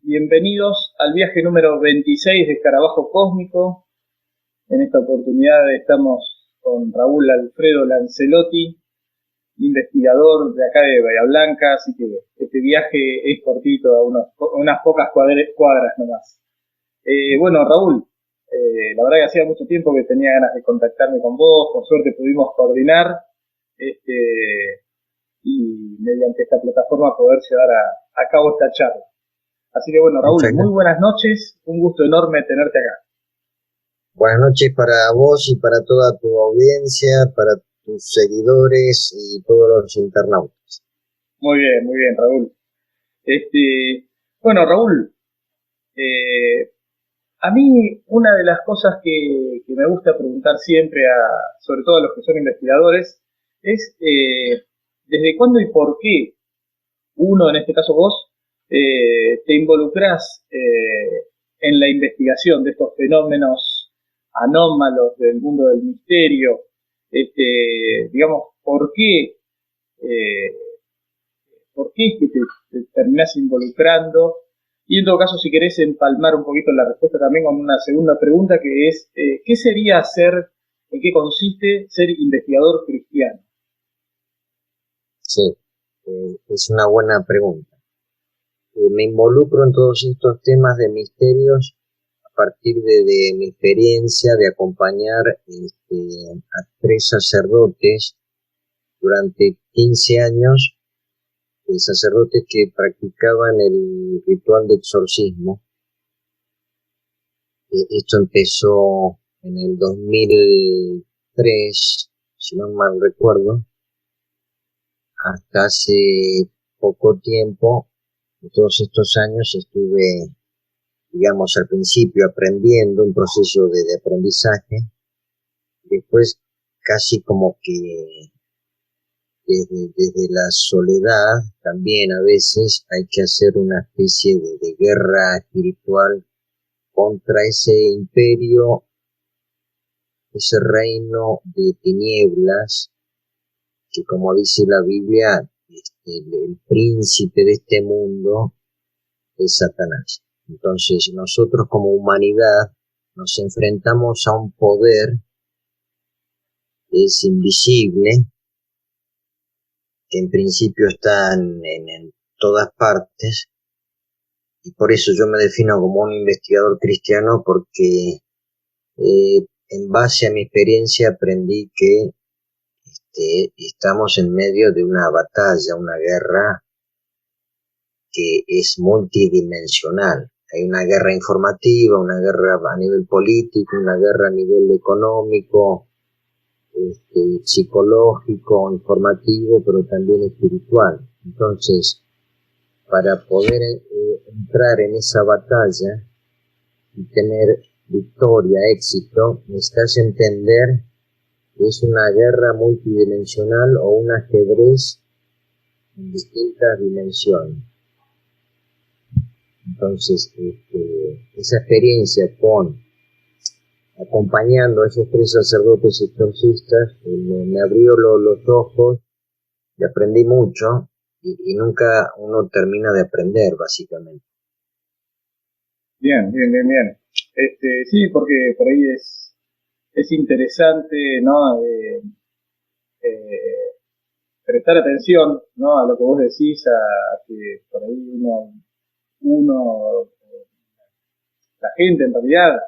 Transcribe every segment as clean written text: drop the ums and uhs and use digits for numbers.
bienvenidos al viaje número 26 de Escarabajo Cósmico. En esta oportunidad estamos con Raúl Alfredo Lancelotti, investigador de acá de Bahía Blanca, así que este viaje es cortito, a unas pocas cuadras nomás. Bueno, Raúl, la verdad que hacía mucho tiempo que tenía ganas de contactarme con vos, por suerte pudimos coordinar y mediante esta plataforma poder llevar a cabo esta charla. Así que bueno, Raúl, muy buenas noches, un gusto enorme tenerte acá. Buenas noches para vos y para toda tu audiencia, para tus seguidores y todos los internautas. Muy bien, Raúl. Bueno, Raúl, a mí una de las cosas que me gusta preguntar siempre, sobre todo a los que son investigadores, es desde cuándo y por qué uno, en este caso vos, te involucrás en la investigación de estos fenómenos anómalos del mundo del misterio. Digamos, ¿por qué es que te terminás involucrando? Y en todo caso, si querés empalmar un poquito la respuesta también con una segunda pregunta, que es, ¿qué sería en qué consiste ser investigador cristiano? Sí, es una buena pregunta. Me involucro en todos estos temas de misterios a partir de mi experiencia de acompañar a 3 sacerdotes durante 15 años, sacerdotes que practicaban el ritual de exorcismo. Esto empezó en el 2003, si no mal recuerdo, hasta hace poco tiempo. Todos estos años estuve, digamos, al principio aprendiendo, un proceso de aprendizaje. Después, casi como que desde la soledad, también a veces hay que hacer una especie de guerra espiritual contra ese imperio, ese reino de tinieblas, que como dice la Biblia, el príncipe de este mundo es Satanás. Entonces nosotros como humanidad nos enfrentamos a un poder que es invisible, que en principio está en todas partes, y por eso yo me defino como un investigador cristiano, porque en base a mi experiencia aprendí que estamos en medio de una batalla, una guerra que es multidimensional. Hay una guerra informativa, una guerra a nivel político, una guerra a nivel económico, psicológico, informativo, pero también espiritual. Entonces, para poder entrar en esa batalla y tener victoria, éxito, necesitas entender que es una guerra multidimensional o un ajedrez en distintas dimensiones. Entonces, esa experiencia acompañando a esos 3 sacerdotes exorcistas me abrió los ojos y aprendí mucho, y nunca uno termina de aprender, básicamente. Bien. Sí, porque por ahí es interesante, ¿no? Prestar atención, ¿no? A lo que vos decís, a que por ahí la gente en realidad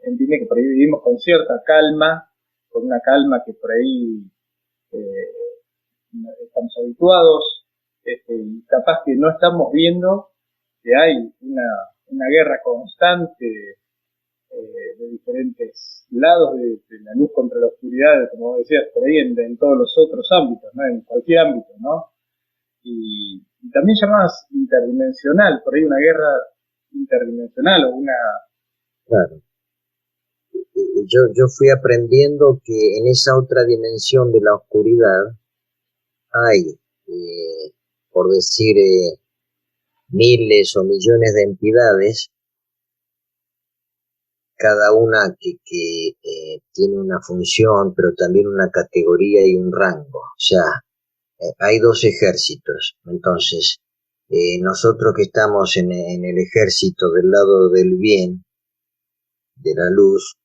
entiende que por ahí vivimos con cierta calma, con una calma que por ahí estamos habituados, y capaz que no estamos viendo que hay una guerra constante de diferentes lados, de la luz contra la oscuridad, como vos decías, por ahí en todos los otros ámbitos, ¿no? En cualquier ámbito, ¿no? Y también llamadas interdimensional, por ahí una guerra interdimensional o una... Claro. Yo fui aprendiendo que en esa otra dimensión de la oscuridad hay, por decir, miles o millones de entidades, cada una que tiene una función, pero también una categoría y un rango. O sea, hay 2 ejércitos. Entonces, Nosotros que estamos en el ejército del lado del bien, de la luz,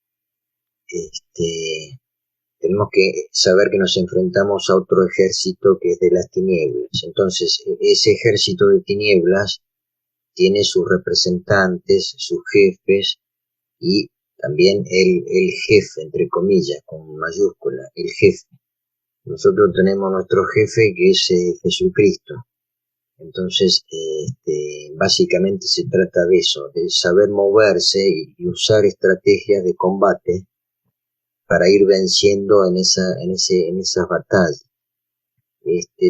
tenemos que saber que nos enfrentamos a otro ejército que es de las tinieblas. Entonces, ese ejército de tinieblas tiene sus representantes, sus jefes, y también el jefe, entre comillas, con mayúscula, el jefe. Nosotros tenemos nuestro jefe que es Jesucristo. Entonces, básicamente se trata de eso, de saber moverse y usar estrategias de combate para ir venciendo en esas batallas.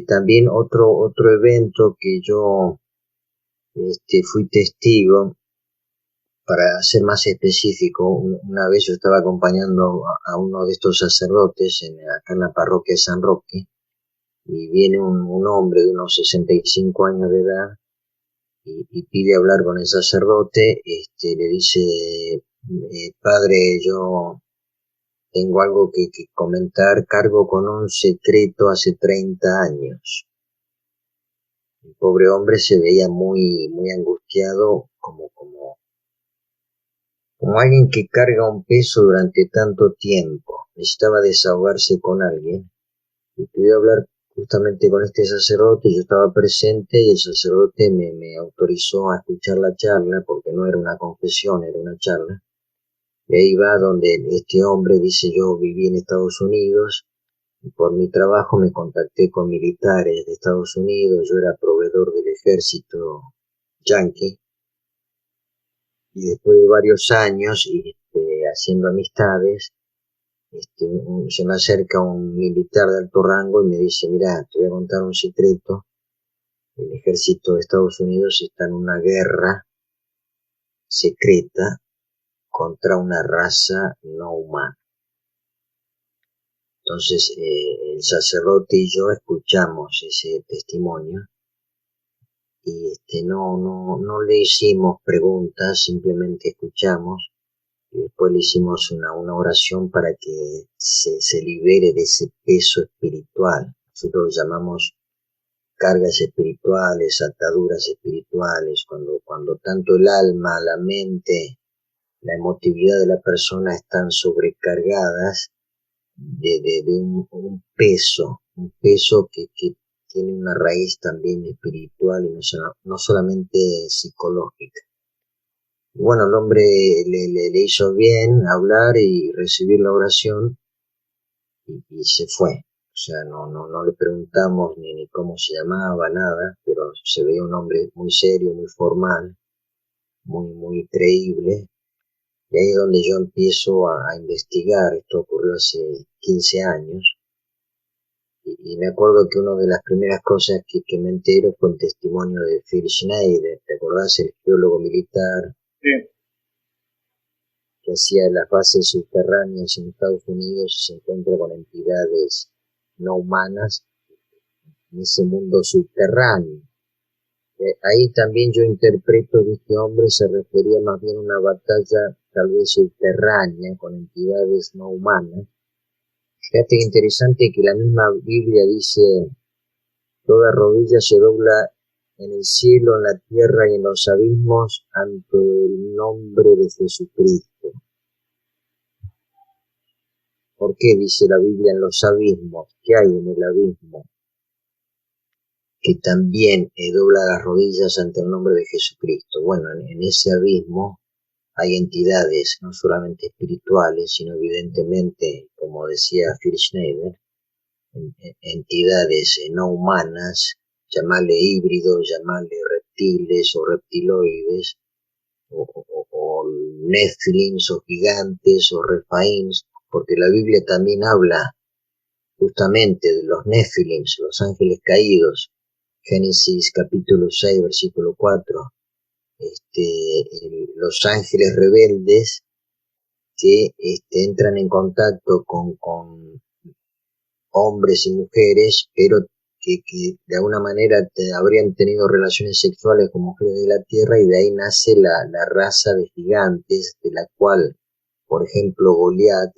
También otro evento que yo fui testigo, para ser más específico, una vez yo estaba acompañando a uno de estos sacerdotes acá en la parroquia de San Roque, y viene un hombre de unos 65 años de edad y pide hablar con el sacerdote. Le dice, padre, yo tengo algo que comentar, cargo con un secreto hace 30 años. El pobre hombre se veía muy, muy angustiado, como alguien que carga un peso durante tanto tiempo. Necesitaba desahogarse con alguien y pidió hablar justamente con este sacerdote. Yo estaba presente y el sacerdote me autorizó a escuchar la charla, porque no era una confesión, era una charla. Y ahí va donde este hombre dice: yo viví en Estados Unidos y por mi trabajo me contacté con militares de Estados Unidos, yo era proveedor del ejército yanqui, y después de varios años haciendo amistades, se me acerca un militar de alto rango y me dice: mira, te voy a contar un secreto, el ejército de Estados Unidos está en una guerra secreta contra una raza no humana. Entonces el sacerdote y yo escuchamos ese testimonio y no le hicimos preguntas, simplemente escuchamos, y después le hicimos una oración para que se libere de ese peso espiritual. Nosotros lo llamamos cargas espirituales, ataduras espirituales, cuando tanto el alma, la mente, la emotividad de la persona están sobrecargadas de un peso que tiene una raíz también espiritual y no solamente psicológica. Bueno, el hombre le hizo bien hablar y recibir la oración y se fue. O sea, no le preguntamos ni cómo se llamaba, nada, pero se veía un hombre muy serio, muy formal, muy creíble. Y ahí es donde yo empiezo a investigar. Esto ocurrió hace 15 años. Y me acuerdo que una de las primeras cosas que me entero fue el testimonio de Phil Schneider. ¿Te acordás? El geólogo militar. Sí. Que hacía las bases subterráneas en Estados Unidos y se encuentra con entidades no humanas en ese mundo subterráneo. Ahí también yo interpreto que este hombre se refería más bien a una batalla tal vez subterránea con entidades no humanas. Fíjate que interesante que la misma Biblia dice: toda rodilla se dobla en el cielo, en la tierra y en los abismos ante el nombre de Jesucristo. ¿Por qué dice la Biblia en los abismos? ¿Qué hay en el abismo? Que también dobla las rodillas ante el nombre de Jesucristo. Bueno, en ese abismo hay entidades no solamente espirituales, sino evidentemente, como decía Phil Schneider, entidades no humanas, llamarle híbridos, llamarle reptiles o reptiloides, o nefilims o gigantes o refaims, porque la Biblia también habla justamente de los nefilims, los ángeles caídos. Génesis capítulo 6, versículo 4. Los ángeles rebeldes que entran en contacto con hombres y mujeres, pero que de alguna manera habrían tenido relaciones sexuales con mujeres de la tierra, y de ahí nace la raza de gigantes, de la cual, por ejemplo, Goliat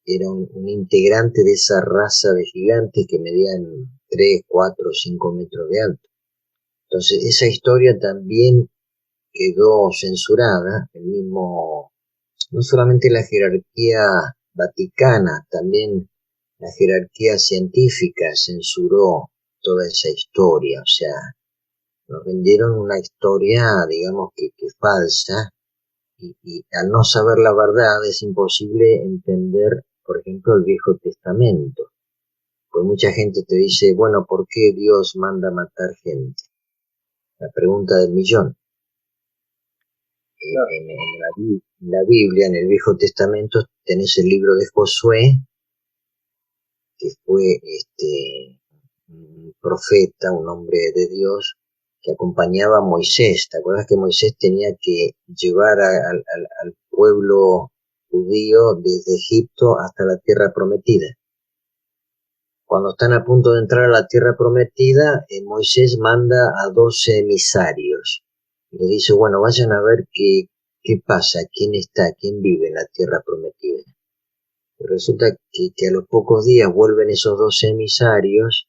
era un integrante de esa raza de gigantes que medían 3, 4, 5 metros de alto. Entonces, esa historia también quedó censurada, el mismo, no solamente la jerarquía vaticana, también la jerarquía científica censuró toda esa historia, o sea, nos vendieron una historia, digamos que falsa, y al no saber la verdad es imposible entender, por ejemplo, el Viejo Testamento. Pues mucha gente te dice, bueno, ¿por qué Dios manda matar gente? La pregunta del millón. Claro. En la Biblia, en el Viejo Testamento, tenés el libro de Josué, que fue un profeta, un hombre de Dios, que acompañaba a Moisés. ¿Te acuerdas que Moisés tenía que llevar al pueblo judío desde Egipto hasta la tierra prometida? Cuando están a punto de entrar a la tierra prometida, Moisés manda a 12 emisarios. Y le dice, bueno, vayan a ver qué pasa, quién está, quién vive en la tierra prometida. Y resulta que a los pocos días vuelven esos 12 emisarios,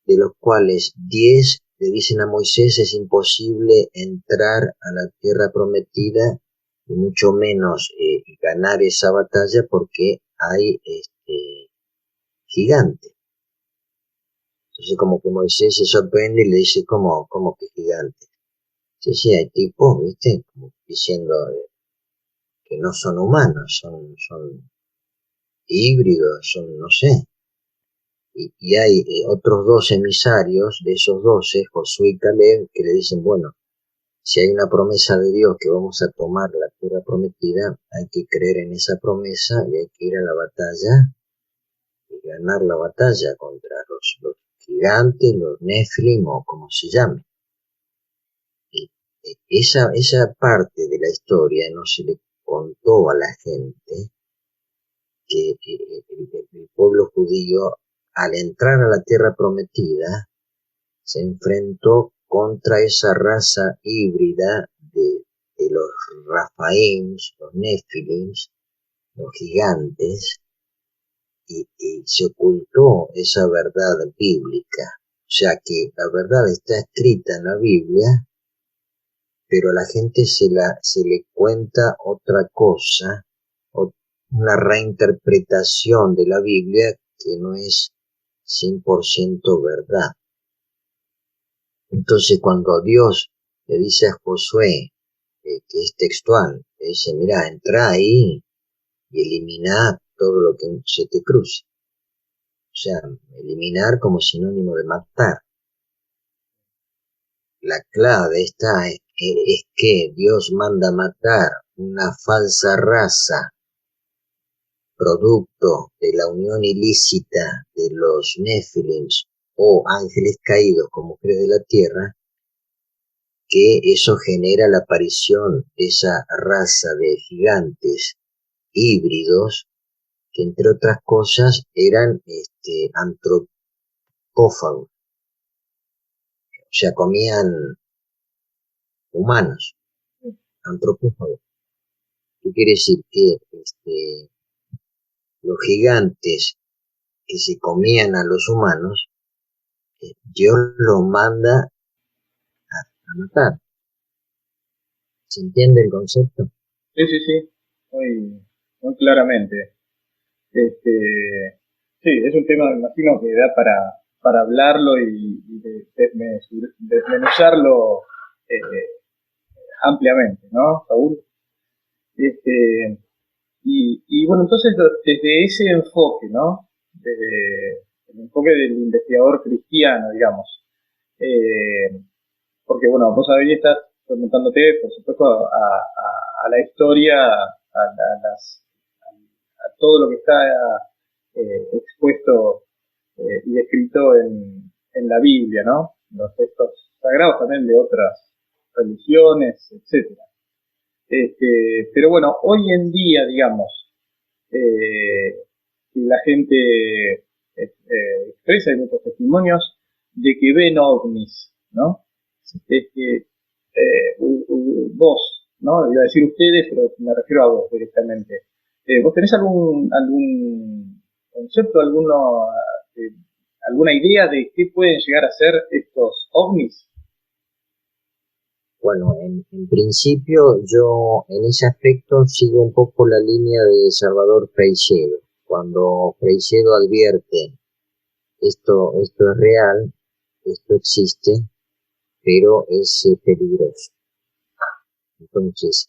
de los cuales 10 le dicen a Moisés es imposible entrar a la tierra prometida y mucho menos ganar esa batalla porque hay gigantes. Entonces como que Moisés se sorprende y le dice, ¿cómo que gigante? Sí, sí, hay tipos, ¿viste? Como diciendo que no son humanos, son híbridos, son, no sé. Y hay otros 2 emisarios de esos 12, Josué y Caleb, que le dicen, bueno, si hay una promesa de Dios que vamos a tomar la tierra prometida, hay que creer en esa promesa y hay que ir a la batalla y ganar la batalla contra los gigantes, los Nephilim o como se llame. Esa parte de la historia no se le contó a la gente que el pueblo judío, al entrar a la tierra prometida, se enfrentó contra esa raza híbrida de los Rafaíms, los Nefilims, los gigantes, y se ocultó esa verdad bíblica. O sea que la verdad está escrita en la Biblia, pero a la gente se le cuenta otra cosa, una reinterpretación de la Biblia que no es 100% verdad. Entonces cuando Dios le dice a Josué, que es textual, le dice, mira, entra ahí y elimina todo lo que se te cruce. O sea, eliminar como sinónimo de matar. La clave está es que Dios manda matar una falsa raza, producto de la unión ilícita de los Nefilims o ángeles caídos con mujeres de la tierra, que eso genera la aparición de esa raza de gigantes híbridos que entre otras cosas eran antropófagos, o sea, comían humanos, antropófagos. ¿Qué quiere decir? Que los gigantes que se comían a los humanos, Dios los manda a matar. ¿Se entiende el concepto? Sí, sí, sí, muy, muy claramente. Sí, es un tema, me imagino, que da para hablarlo y desmenuzarlo ampliamente, ¿no, Saúl? Y bueno, entonces desde ese enfoque, ¿no? Desde el enfoque del investigador cristiano, digamos, eh, porque bueno, vos ahí estás preguntándote, por supuesto, a la historia, a todo lo que está expuesto y descrito en la Biblia, ¿no? Los textos sagrados también de otras religiones, etcétera. Pero bueno, hoy en día, digamos, la gente expresa, hay muchos testimonios de que ven ovnis, ¿no? Vos, ¿no? Iba a decir ustedes, pero me refiero a vos directamente. ¿Vos tenés algún concepto, alguna idea de qué pueden llegar a ser estos ovnis? Bueno, en principio yo en ese aspecto sigo un poco la línea de Salvador Freixedo. Cuando Freixedo advierte esto es real, esto existe, pero es peligroso. Entonces,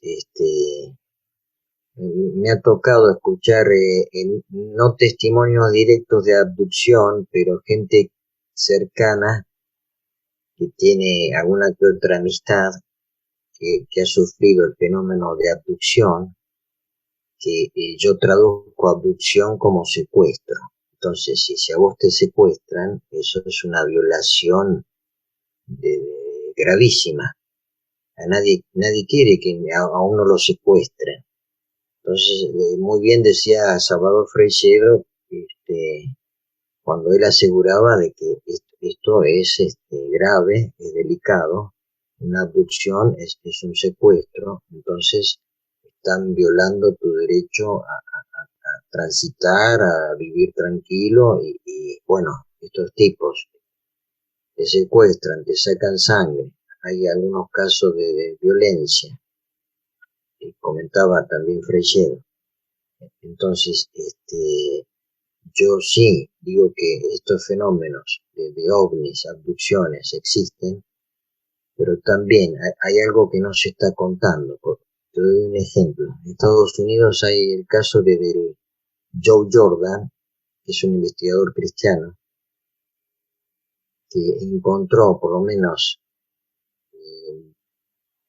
me ha tocado escuchar no testimonios directos de abducción, pero gente cercana que tiene alguna que otra amistad que ha sufrido el fenómeno de abducción, que yo traduzco abducción como secuestro. Entonces, si a vos te secuestran, eso es una violación gravísima. Nadie quiere que a uno lo secuestren. Entonces, muy bien decía Salvador Freixedo, cuando él aseguraba de que esto es grave, es delicado, una abducción es un secuestro, entonces están violando tu derecho a transitar, a vivir tranquilo y bueno, estos tipos te secuestran, te sacan sangre, hay algunos casos de violencia, que comentaba también Freixedo. Entonces, yo sí digo que estos fenómenos de ovnis, abducciones existen, pero también hay algo que no se está contando. Te doy un ejemplo. En Estados Unidos hay el caso de Joe Jordan, que es un investigador cristiano, que encontró por lo menos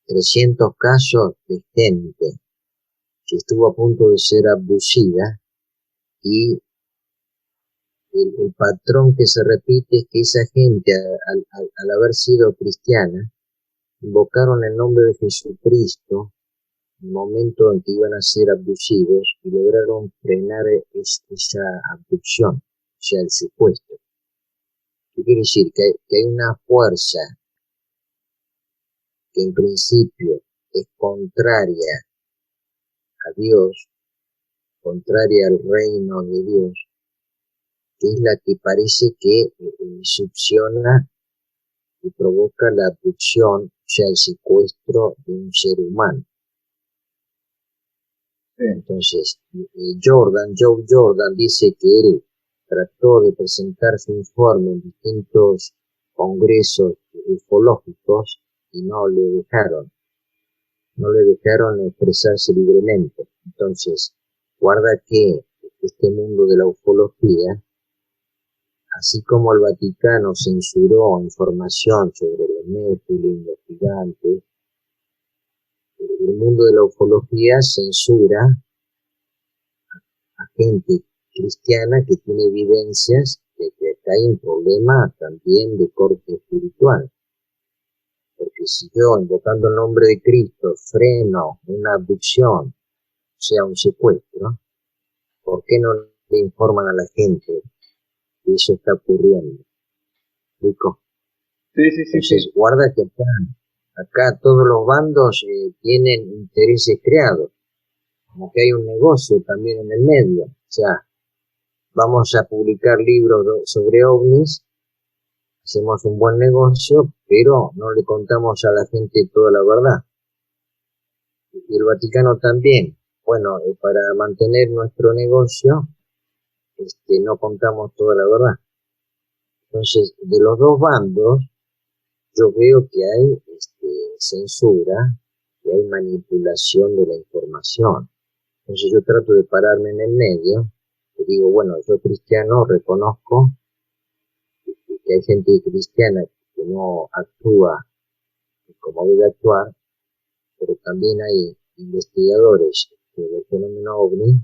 300 casos de gente que estuvo a punto de ser abducida y el patrón que se repite es que esa gente, al haber sido cristiana, invocaron el nombre de Jesucristo en el momento en que iban a ser abducidos y lograron frenar esa abducción, o sea, el secuestro. ¿Qué quiere decir? Que hay una fuerza que en principio es contraria a Dios, contraria al reino de Dios, que es la que parece que succiona y provoca la abducción, o sea, el secuestro de un ser humano. Sí. Entonces, Joe Jordan dice que él trató de presentar su informe en distintos congresos ufológicos y no le dejaron expresarse libremente. Entonces, guarda que este mundo de la ufología, así como el Vaticano censuró información sobre los Nephilim, los gigantes, el mundo de la ufología censura a gente cristiana que tiene evidencias de que acá hay un problema también de corte espiritual. Porque si yo, invocando el nombre de Cristo, freno una abducción, o sea, un secuestro, ¿por qué no le informan a la gente que eso está ocurriendo? ¿Explico? Sí. Entonces, guarda que acá todos los bandos tienen intereses creados, como que hay un negocio también en el medio. O sea, vamos a publicar libros sobre ovnis, hacemos un buen negocio, pero no le contamos a la gente toda la verdad. Y el Vaticano también. Bueno, para mantener nuestro negocio, no contamos toda la verdad. Entonces, de los dos bandos, yo veo que hay censura, que hay manipulación de la información. Entonces yo trato de pararme en el medio, y digo, bueno, yo cristiano reconozco que hay gente cristiana que no actúa como debe actuar, pero también hay investigadores del fenómeno OVNI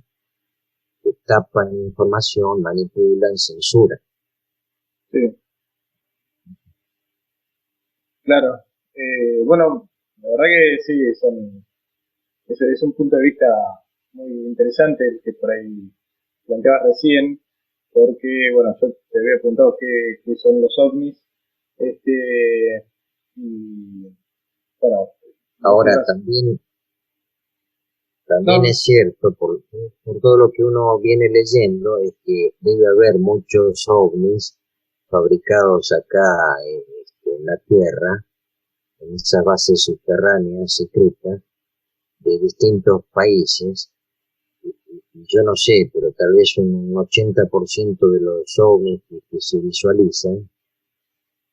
que tapan información, manipulan, censuran. Sí, claro. Bueno, la verdad que sí, es un punto de vista muy interesante el que por ahí planteabas recién, porque, bueno, yo te había preguntado qué son los ovnis, y, bueno, Ahora mencionas, también no, es cierto, por todo lo que uno viene leyendo, es que debe haber muchos ovnis fabricados acá en la Tierra, en esas bases subterráneas secretas de distintos países. Yo no sé, pero tal vez un 80% de los ovnis que se visualizan,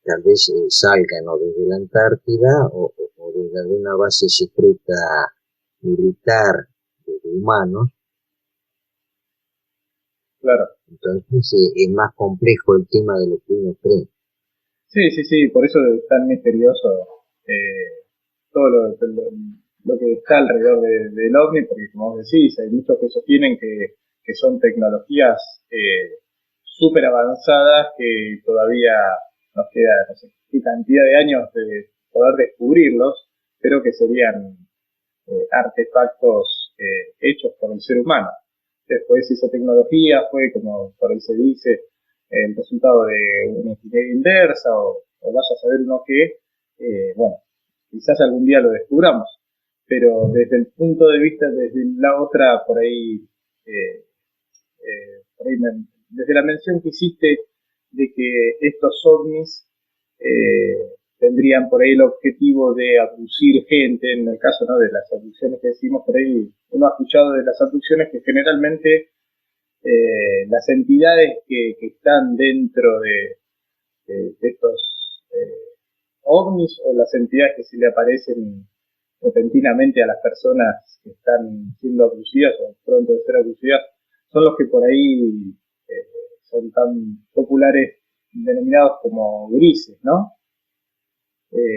tal vez salgan o desde la Antártida o desde alguna base secreta militar de humanos. Claro. Entonces es más complejo el tema de lo que uno cree. Sí, por eso es tan misterioso todo lo que está alrededor del OVNI, porque como vos decís, hay muchos que sostienen que son tecnologías súper avanzadas que todavía nos queda no sé qué cantidad de años de poder descubrirlos, pero que serían artefactos hechos por el ser humano. Después esa tecnología fue, como por ahí se dice, el resultado de una ingeniería inversa o vaya a saber uno qué, bueno, quizás algún día lo descubramos, pero desde el punto de vista, desde la otra, eh, por ahí desde la mención que hiciste de que estos ovnis tendrían por ahí el objetivo de abducir gente, en el caso ¿no? de las abducciones que decimos por ahí, uno ha escuchado de las abducciones que generalmente las entidades que están dentro de estos ovnis o las entidades que se le aparecen repentinamente a las personas que están siendo abducidas o pronto de ser abducidas, son los que por ahí son tan populares denominados como grises, ¿no?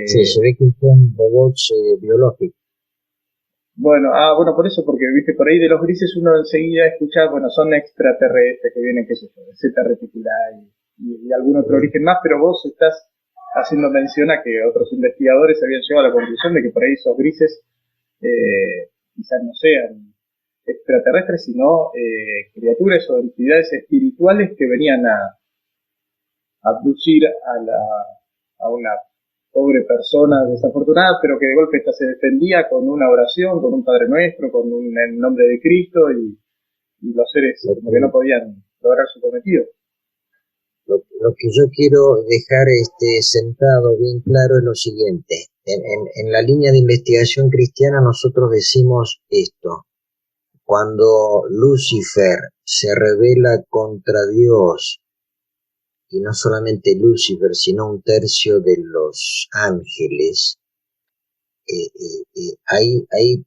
Sí, se ve que son robots biológicos. Bueno, por eso, porque viste, por ahí de los grises uno enseguida escucha, bueno, son extraterrestres que vienen, qué sé yo, de zeta reticular y algún otro origen más, pero vos estás haciendo mención a que otros investigadores habían llegado a la conclusión de que por ahí esos grises quizás no sean extraterrestres, sino criaturas o entidades espirituales que venían a abducir a una pobre persona desafortunada, pero que de golpe esta se defendía con una oración, con un Padre Nuestro, con el nombre de Cristo y los seres como que no podían lograr su cometido. Lo que yo quiero dejar sentado bien claro es lo siguiente. En la línea de investigación cristiana nosotros decimos esto. Cuando Lucifer se rebela contra Dios, y no solamente Lucifer, sino un tercio de los ángeles, ahí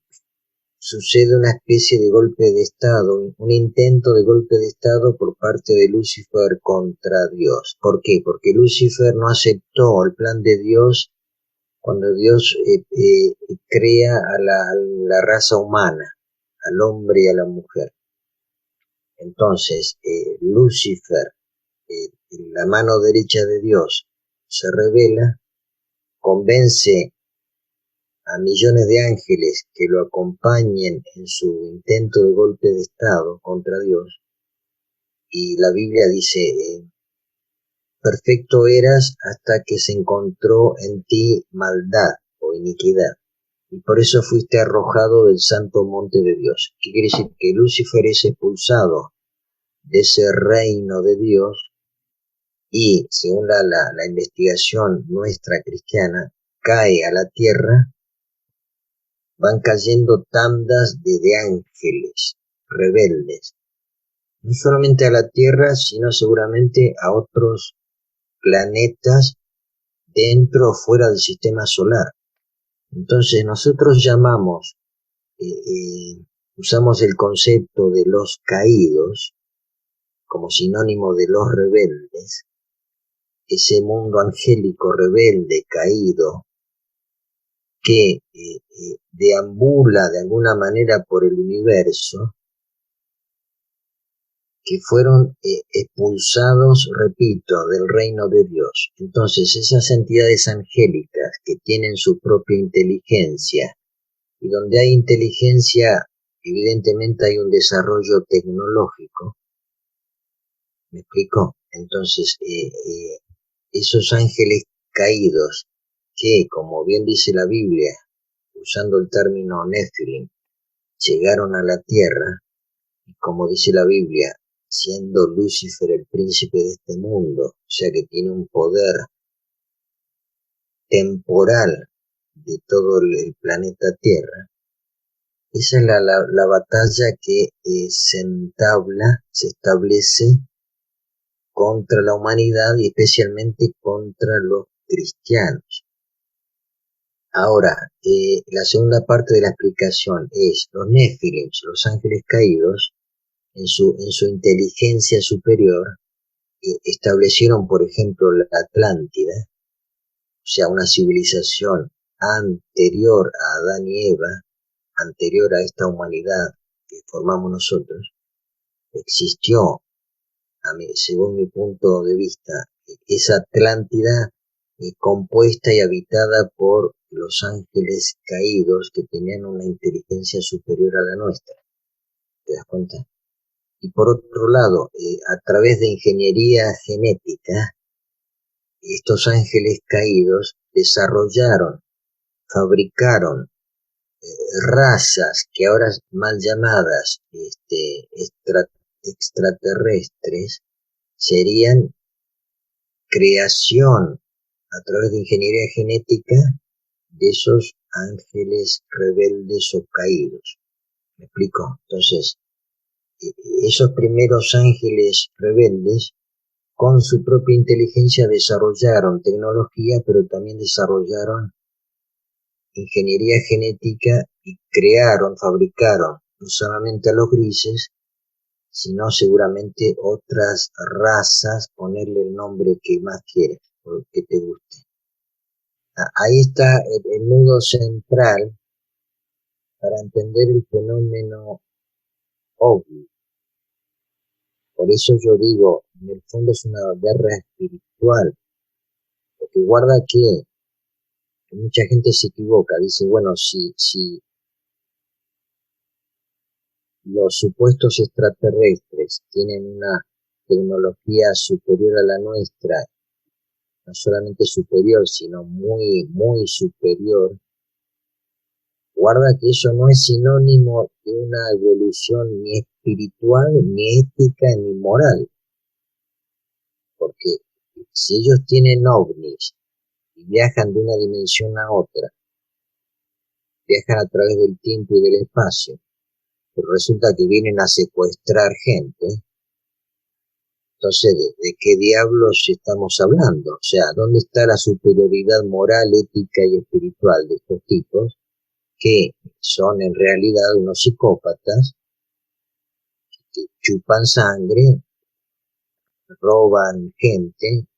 sucede una especie de golpe de Estado, un intento de golpe de Estado por parte de Lucifer contra Dios. ¿Por qué? Porque Lucifer no aceptó el plan de Dios cuando Dios crea a la raza humana, al hombre y a la mujer. Entonces, Lucifer, la mano derecha de Dios, se revela, convence a millones de ángeles que lo acompañen en su intento de golpe de Estado contra Dios. Y la Biblia dice, perfecto eras hasta que se encontró en ti maldad o iniquidad. Y por eso fuiste arrojado del santo monte de Dios. ¿Qué quiere decir? Que Lucifer es expulsado de ese reino de Dios y, según la investigación nuestra cristiana, cae a la tierra. Van cayendo tandas de ángeles rebeldes, no solamente a la Tierra, sino seguramente a otros planetas dentro o fuera del sistema solar. Entonces nosotros llamamos, usamos el concepto de los caídos como sinónimo de los rebeldes, ese mundo angélico rebelde, caído, que deambula de alguna manera por el universo, que fueron expulsados, repito, del reino de Dios. Entonces, esas entidades angélicas que tienen su propia inteligencia, y donde hay inteligencia, evidentemente hay un desarrollo tecnológico. ¿Me explico? Entonces, esos ángeles caídos, que, como bien dice la Biblia, usando el término Nephilim, llegaron a la tierra, y como dice la Biblia, siendo Lucifer el príncipe de este mundo, o sea que tiene un poder temporal de todo el planeta Tierra. Esa es la batalla que se establece contra la humanidad y especialmente contra los cristianos. Ahora, la segunda parte de la explicación es los Néfilims, los ángeles caídos, en su inteligencia superior, establecieron, por ejemplo, la Atlántida, o sea, una civilización anterior a Adán y Eva, anterior a esta humanidad que formamos nosotros. Existió, según mi punto de vista, esa Atlántida compuesta y habitada por los ángeles caídos que tenían una inteligencia superior a la nuestra. ¿Te das cuenta? Y por otro lado, a través de ingeniería genética, estos ángeles caídos desarrollaron, fabricaron razas que ahora mal llamadas extraterrestres, serían creación a través de ingeniería genética de esos ángeles rebeldes o caídos. ¿Me explico? Entonces, esos primeros ángeles rebeldes, con su propia inteligencia, desarrollaron tecnología, pero también desarrollaron ingeniería genética y fabricaron no solamente a los grises, sino seguramente otras razas, ponerle el nombre que más quieras, o que te guste. Ahí está el nudo central para entender el fenómeno ovni. Por eso yo digo, en el fondo es una guerra espiritual, porque guarda que mucha gente se equivoca, dice, bueno, si los supuestos extraterrestres tienen una tecnología superior a la nuestra, no solamente superior, sino muy, muy superior, guarda que eso no es sinónimo de una evolución ni espiritual, ni ética, ni moral. Porque si ellos tienen ovnis y viajan de una dimensión a otra, viajan a través del tiempo y del espacio, pero resulta que vienen a secuestrar gente, entonces, ¿de qué diablos estamos hablando? O sea, ¿dónde está la superioridad moral, ética y espiritual de estos tipos, que son en realidad unos psicópatas que chupan sangre, roban gente,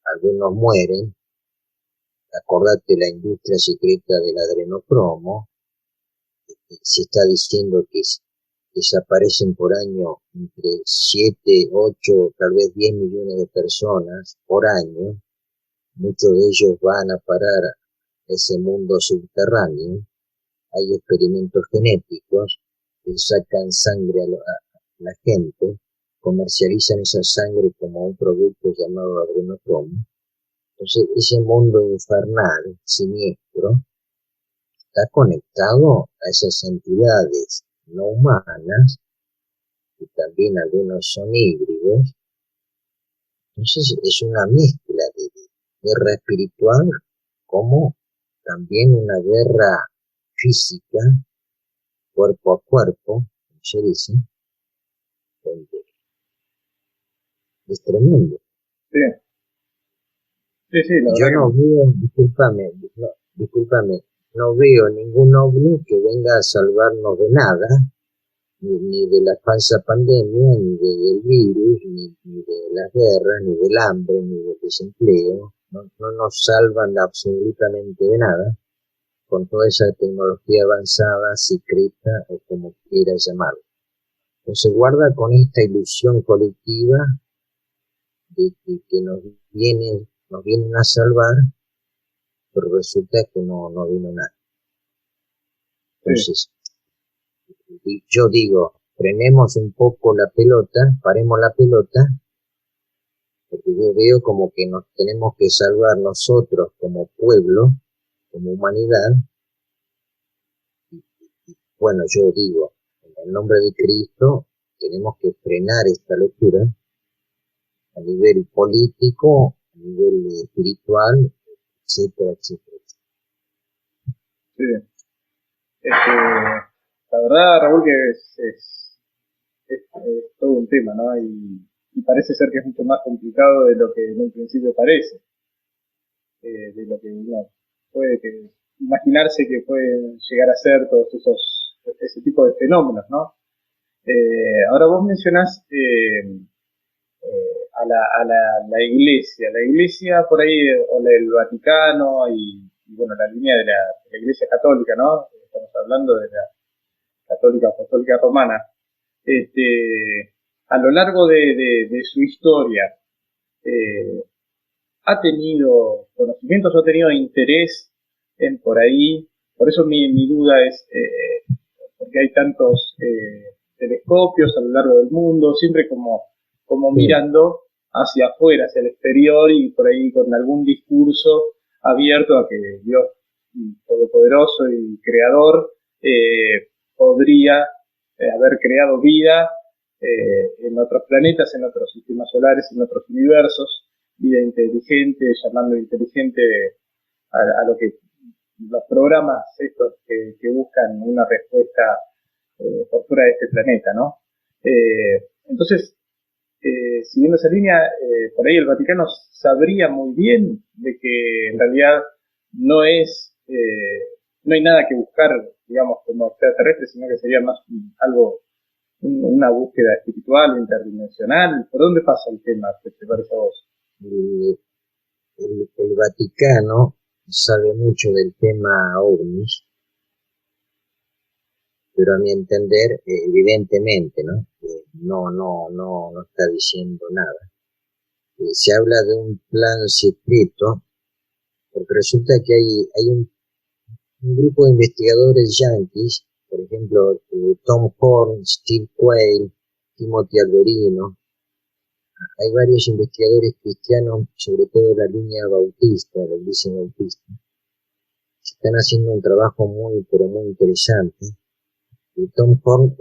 algunos mueren? Acordate la industria secreta del adrenocromo, se está diciendo que desaparecen por año entre 7, 8, tal vez 10 millones de personas por año. Muchos de ellos van a parar a ese mundo subterráneo. Hay experimentos genéticos que sacan sangre a la gente, comercializan esa sangre como un producto llamado adrenocromo. Entonces, ese mundo infernal, siniestro, está conectado a esas entidades no humanas, y también algunos son híbridos. Entonces, es una mezcla de guerra espiritual como también una guerra física, cuerpo a cuerpo, como se dice, donde es tremendo. Sí, sí, sí, la Yo verdad no veo, discúlpame, no veo ningún ovni que venga a salvarnos de nada, ni de la falsa pandemia, ni del virus, ni de las guerras, ni del hambre, ni del desempleo. No nos salvan absolutamente de nada, con toda esa tecnología avanzada, secreta, o como quieras llamarlo. Entonces guarda con esta ilusión colectiva de que nos vienen a salvar, pero resulta que no vino nada. Entonces, yo digo, frenemos un poco la pelota, paremos la pelota, porque yo veo como que nos tenemos que salvar nosotros como pueblo, como humanidad. Y bueno, yo digo, en el nombre de Cristo, tenemos que frenar esta locura a nivel político, a nivel espiritual, etcétera, etcétera. Sí. La verdad, Raúl, que es todo un tema, ¿no? Y parece ser que es mucho más complicado de lo que en un principio parece, de lo que uno puede imaginarse que pueden llegar a ser todos ese tipo de fenómenos, ¿no? Ahora vos mencionás la iglesia. La iglesia por ahí, o el Vaticano y bueno, la línea de la iglesia católica, ¿no? Estamos hablando de la católica apostólica romana. A lo largo de su historia, eh, ha tenido conocimientos, ha tenido interés en por ahí. Por eso mi duda es, porque hay tantos telescopios a lo largo del mundo, siempre como mirando hacia afuera, hacia el exterior y por ahí con algún discurso abierto a que Dios todopoderoso y creador podría haber creado vida en otros planetas, en otros sistemas solares, en otros universos, vida inteligente, llamando inteligente a lo que los programas estos que buscan una respuesta por fuera de este planeta, ¿no? Entonces, siguiendo esa línea, por ahí el Vaticano sabría muy bien de que en realidad no es, no hay nada que buscar, digamos, como extraterrestre, sino que sería más algo, una búsqueda espiritual, interdimensional. ¿Por dónde pasa el tema? ¿Te parece a vos? El Vaticano sabe mucho del tema ovnis, pero a mi entender, evidentemente, ¿no? No está diciendo nada. Se habla de un plan secreto, porque resulta que hay un grupo de investigadores yanquis, por ejemplo, Tom Horn, Steve Quayle, Timothy Alberino. Hay varios investigadores cristianos, sobre todo de la línea bautista, la iglesia bautista, que están haciendo un trabajo muy, pero muy interesante. Y Tom Horn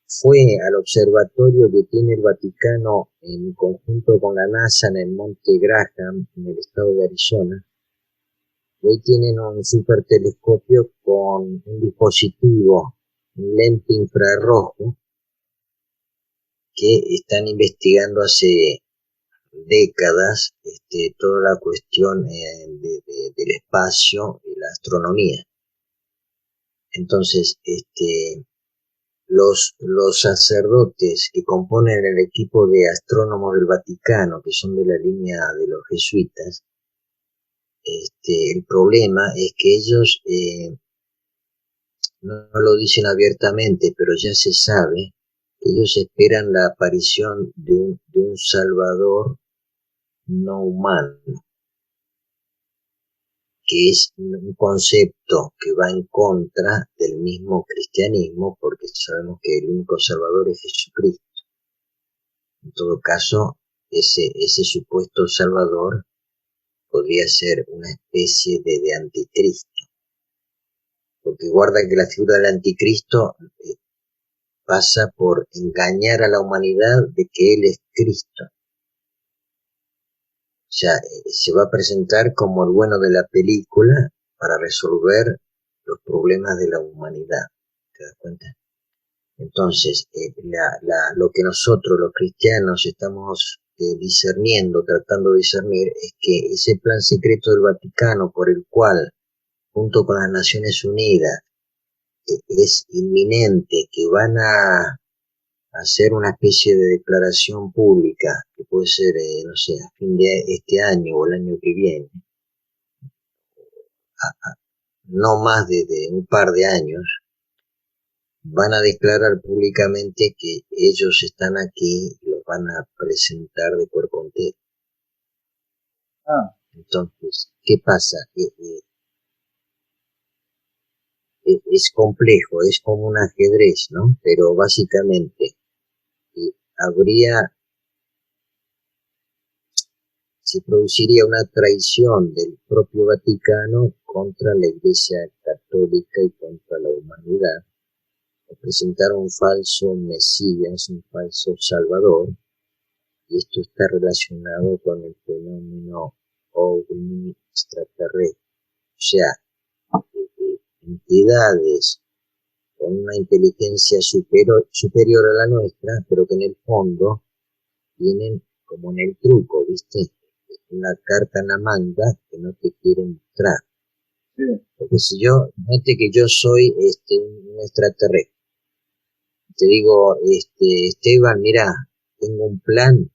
fue al observatorio que tiene el Vaticano en conjunto con la NASA en el Monte Graham, en el estado de Arizona. Hoy tienen un super telescopio con un dispositivo, un lente infrarrojo, que están investigando hace décadas toda la cuestión del espacio y la astronomía. Entonces, los sacerdotes que componen el equipo de astrónomos del Vaticano, que son de la línea de los jesuitas, el problema es que ellos no lo dicen abiertamente, pero ya se sabe que ellos esperan la aparición de un Salvador no humano, que es un concepto que va en contra del mismo cristianismo, porque sabemos que el único Salvador es Jesucristo. En todo caso, ese supuesto Salvador podría ser una especie de anticristo, porque guarda que la figura del anticristo pasa por engañar a la humanidad de que Él es Cristo. O sea, se va a presentar como el bueno de la película para resolver los problemas de la humanidad. ¿Te das cuenta? Entonces, lo que nosotros los cristianos estamos discerniendo, tratando de discernir, es que ese plan secreto del Vaticano por el cual, junto con las Naciones Unidas, es inminente que van a hacer una especie de declaración pública, que puede ser, no sé, a fin de este año o el año que viene, no más de un par de años, van a declarar públicamente que ellos están aquí y los van a presentar de cuerpo entero. Entonces, ¿qué pasa? Es complejo, es como un ajedrez, ¿no? Pero básicamente se produciría una traición del propio Vaticano contra la Iglesia Católica y contra la humanidad. Presentar un falso Mesías, un falso Salvador, y esto está relacionado con el fenómeno ovni extraterrestre. O sea, entidades con una inteligencia superior a la nuestra, pero que en el fondo tienen como en el truco, ¿viste? Una carta en la manga que no te quieren mostrar. Sí. Porque si yo, fíjate que yo soy un extraterrestre, te digo, Esteban, mira, tengo un plan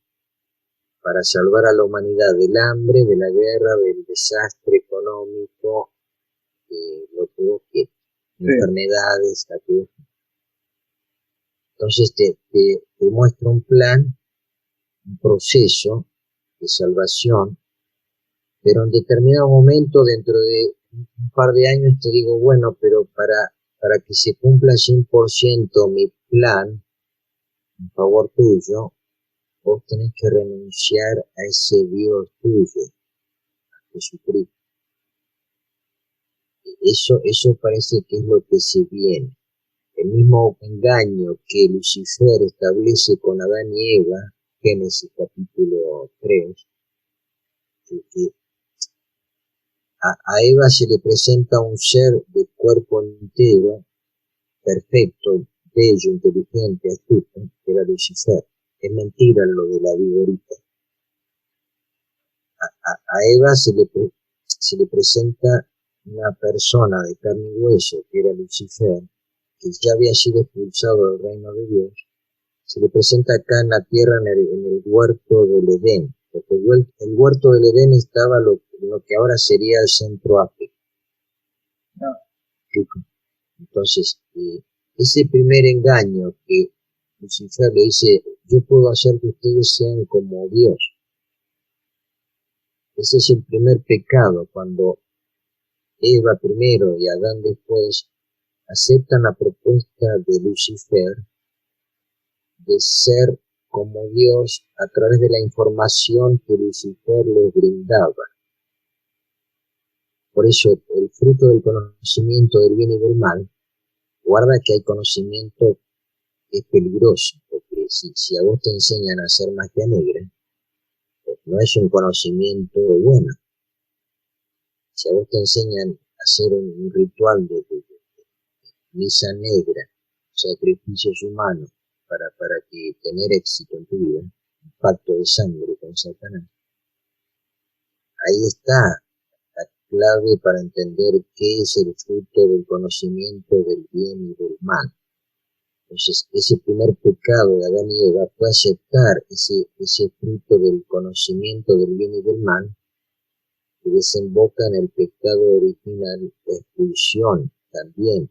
para salvar a la humanidad del hambre, de la guerra, del desastre económico, lo que vos quieras, enfermedades, la que vos quieras. Entonces te muestro un plan, un proceso de salvación, pero en determinado momento, dentro de un par de años, te digo, bueno, pero para que se cumpla 100% mi plan en favor tuyo, vos tenés que renunciar a ese Dios tuyo, a Jesucristo. Eso parece que es lo que se viene. El mismo engaño que Lucifer establece con Adán y Eva, Génesis capítulo 3, que a Eva se le presenta un ser de cuerpo entero, perfecto, bello, inteligente, astuto, que era Lucifer. Es mentira lo de la vigorita. A Eva se le presenta una persona de carne y hueso, que era Lucifer, que ya había sido expulsado del reino de Dios. Se le presenta acá en la tierra, en el huerto del Edén, porque el huerto del Edén estaba lo que ahora sería el Centro África. No. Entonces, ese primer engaño que Lucifer le dice, yo puedo hacer que ustedes sean como Dios. Ese es el primer pecado, cuando Eva primero y Adán después aceptan la propuesta de Lucifer de ser como Dios a través de la información que Lucifer les brindaba. Por eso el fruto del conocimiento del bien y del mal, guarda que hay conocimiento que es peligroso, porque si a vos te enseñan a hacer magia negra, pues no es un conocimiento bueno. Si a vos te enseñan a hacer un ritual de misa negra, sacrificios humanos, para que tener éxito en tu vida, un pacto de sangre con Satanás, ahí está la clave para entender qué es el fruto del conocimiento del bien y del mal. Entonces, ese primer pecado de Adán y Eva fue aceptar ese fruto del conocimiento del bien y del mal, que desemboca en el pecado original de expulsión también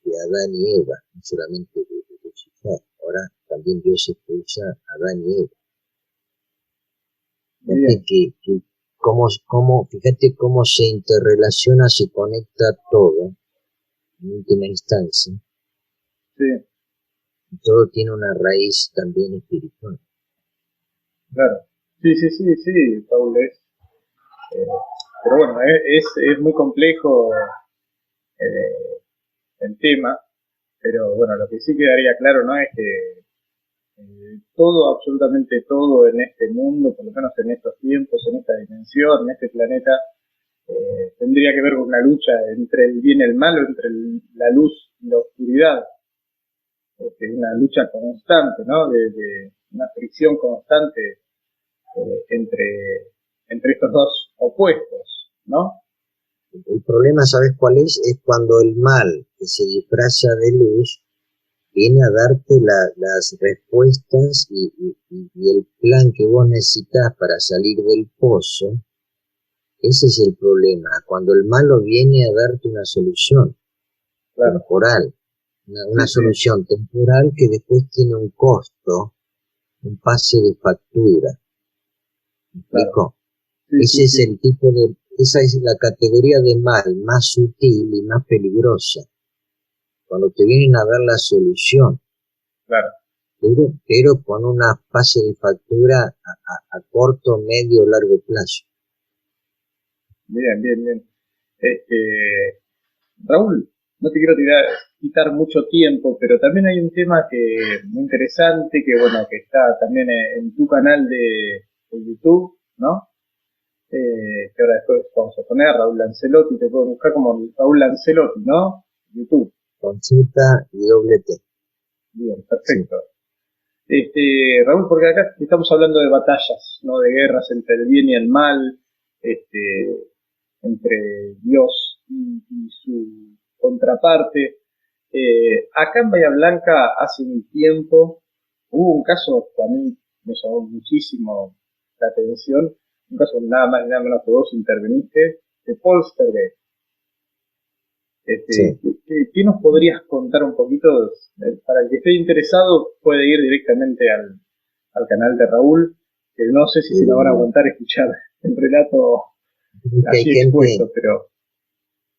de Adán y Eva, no solamente de Lucifer. Ahora también Dios expulsa a Adán y Eva. Fíjate cómo se interrelaciona, se conecta todo en última instancia. Sí. Y todo tiene una raíz también espiritual. Claro. Sí, Paul, pero bueno, es muy complejo el tema, pero bueno, lo que sí quedaría claro, ¿no? Es que todo, absolutamente todo en este mundo, por lo menos en estos tiempos, en esta dimensión, en este planeta, tendría que ver con una lucha entre el bien y el mal, entre la luz y la oscuridad. Una lucha constante, ¿no? De una fricción constante entre estos dos opuestos, ¿no? El problema, ¿sabes cuál es? Es cuando el mal, que se disfraza de luz, viene a darte las respuestas y el plan que vos necesitas para salir del pozo. Ese es el problema, cuando el malo viene a darte una solución temporal, una solución temporal que después tiene un costo, un pase de factura. ¿Me explico? Esa es la categoría de mal más sutil y más peligrosa, cuando te vienen a dar la solución. Claro. Pero con una fase de factura a corto, medio, largo plazo. Bien. Raúl, no te quiero quitar mucho tiempo, pero también hay un tema que muy interesante, que bueno, que está también en tu canal de YouTube, ¿no? que ahora después vamos a poner, Raúl Lancelotti, te puedo buscar como Raúl Lancelotti, ¿no? YouTube. Con Z y doble T. Bien, Sí, perfecto. Raúl, porque acá estamos hablando de batallas, ¿no? De guerras entre el bien y el mal, entre Dios y su contraparte. Acá en Bahía Blanca hace un tiempo hubo un caso que a mí me llamó muchísimo la atención, un caso nada más y nada menos que vos interveniste, de Polstergeist. sí. ¿Qué nos podrías contar un poquito? Para el que esté interesado puede ir directamente al canal de Raúl, que no sé si se lo van a Y aguantar escuchar el relato que así expuesto, pero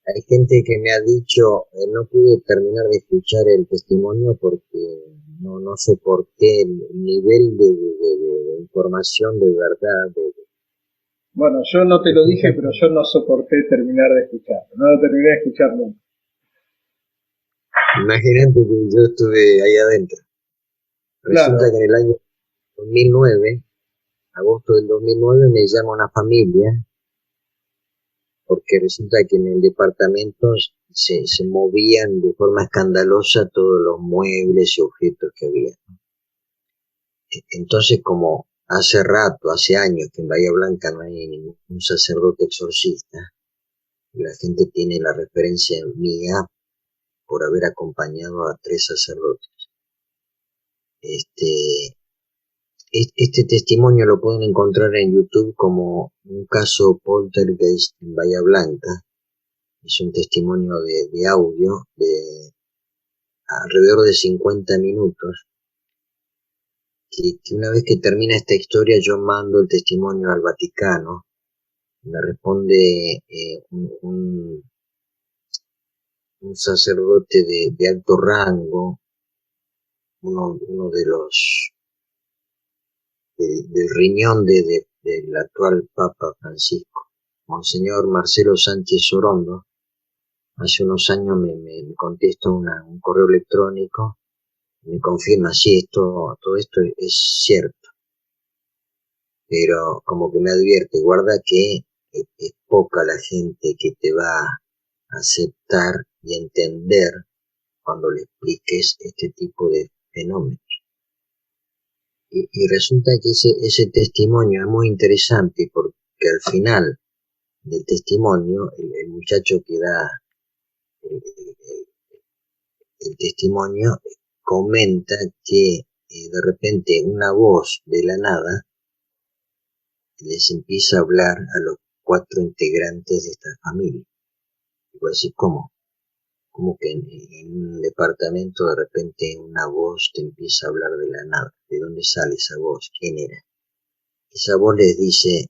hay gente que me ha dicho, no pude terminar de escuchar el testimonio porque no soporté el nivel de información de verdad. bueno, yo no te lo Resulta dije, pero yo no soporté terminar de escucharlo, no lo terminé de escuchar nunca. imagínate que yo estuve ahí adentro. Resulta Claro, que en el año 2009, agosto del 2009, me llama una familia porque resulta que en el departamento se movían de forma escandalosa todos los muebles y objetos que había. Entonces, como hace rato, hace años que en Bahía Blanca no hay ningún sacerdote exorcista, y la gente tiene la referencia mía por haber acompañado a 3 sacerdotes. Este, este testimonio lo pueden encontrar en YouTube como un caso poltergeist en Bahía Blanca. Es un testimonio de audio de alrededor de 50 minutos. Que una vez que termina esta historia yo mando el testimonio al Vaticano. Me responde un sacerdote de alto rango, uno de los del riñón del actual Papa Francisco, Monseñor Marcelo Sánchez Sorondo. Hace unos años me contesta un correo electrónico, me confirma, sí, todo esto es cierto, pero como que me advierte, guarda que es poca la gente que te va a aceptar y entender cuando le expliques este tipo de fenómenos. Y resulta que ese testimonio es muy interesante porque al final del testimonio, el muchacho que da el, el testimonio comenta que de repente una voz de la nada les empieza a hablar a los 4 integrantes de esta familia. Y vos decís, ¿cómo? Como que en un departamento de repente una voz te empieza a hablar de la nada. ¿De dónde sale esa voz? ¿Quién era? Esa voz les dice,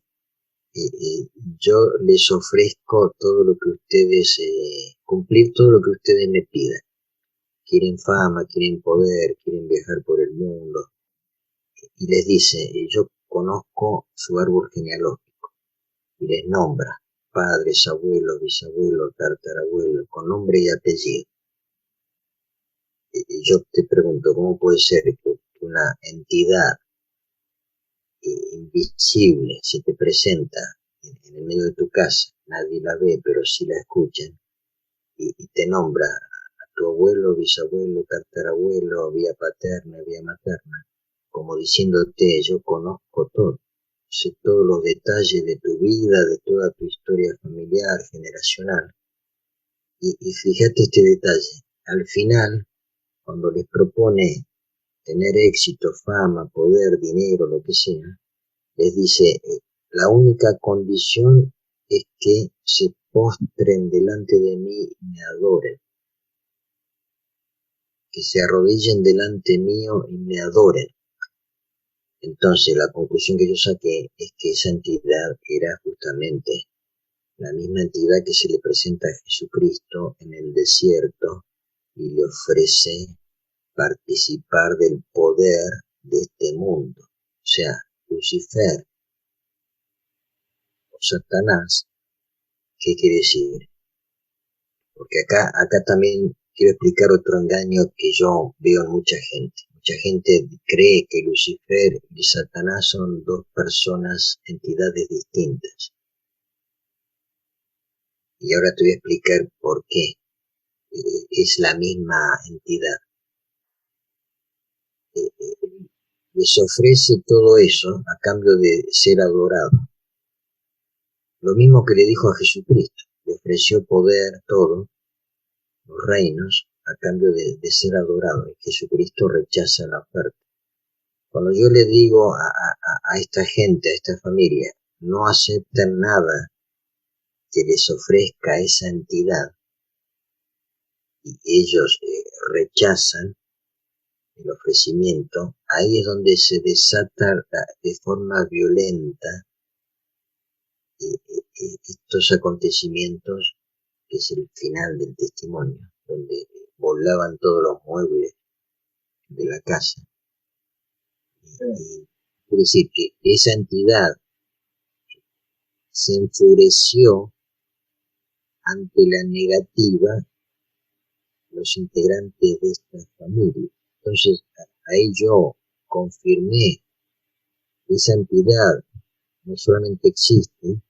yo les ofrezco todo lo que ustedes, cumplir todo lo que ustedes me pidan. Quieren fama, quieren poder, quieren viajar por el mundo. Y les dice, yo conozco su árbol genealógico. Y les nombra padres, abuelos, bisabuelos, tatarabuelos, con nombre y apellido. Yo te pregunto, ¿cómo puede ser que una entidad invisible se te presenta en el medio de tu casa, nadie la ve, pero sí la escuchan, y te nombra a tu abuelo, bisabuelo, tatarabuelo, vía paterna, vía materna, como diciéndote, yo conozco todo, sé todos los detalles de tu vida, de toda tu historia familiar, generacional, y fíjate este detalle, al final, cuando les propone tener éxito, fama, poder, dinero, lo que sea, les dice, la única condición es que se postren delante de mí y me adoren, que se arrodillen delante mío y me adoren. Entonces la conclusión que yo saqué es que esa entidad era justamente la misma entidad que se le presenta a Jesucristo en el desierto y le ofrece participar del poder de este mundo. O sea, Lucifer o Satanás, ¿qué quiere decir? Porque acá también quiero explicar otro engaño que yo veo en mucha gente. Mucha gente cree que Lucifer y Satanás son dos personas, entidades distintas. y ahora te voy a explicar por qué. Es la misma entidad. Les ofrece todo eso a cambio de ser adorado. Lo mismo que le dijo a Jesucristo. Le ofreció poder, todo, los reinos, a cambio de ser adorado. Y Jesucristo rechaza la oferta. Cuando yo le digo a esta gente, a esta familia, no aceptan nada que les ofrezca esa entidad, y ellos rechazan el ofrecimiento, ahí es donde se desata de forma violenta estos acontecimientos, que es el final del testimonio, donde volaban todos los muebles de la casa. Quiere decir que esa entidad se enfureció ante la negativa de los integrantes de esta familia. Entonces, ahí yo confirmé que esa entidad no solamente existe,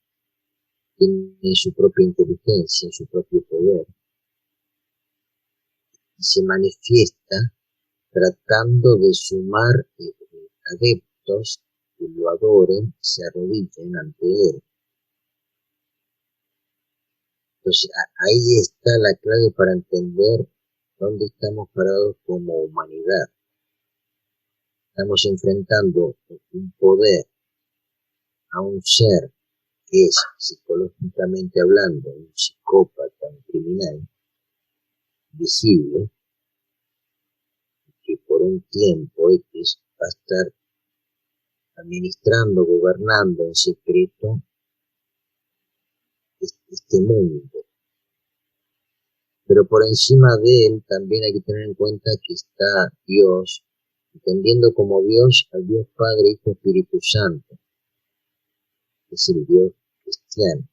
tiene su propia inteligencia, su propio poder, y se manifiesta tratando de sumar adeptos que lo adoren, se arrodillen ante él. Entonces, ahí está la clave para entender dónde estamos parados como humanidad. Estamos enfrentando un poder a un ser que es, psicológicamente hablando, un psicópata, un criminal visible, que por un tiempo X va a estar administrando, gobernando en secreto este mundo. Pero por encima de él también hay que tener en cuenta que está Dios, entendiendo como Dios al Dios Padre, Hijo, Espíritu Santo, que es el Dios cristiano.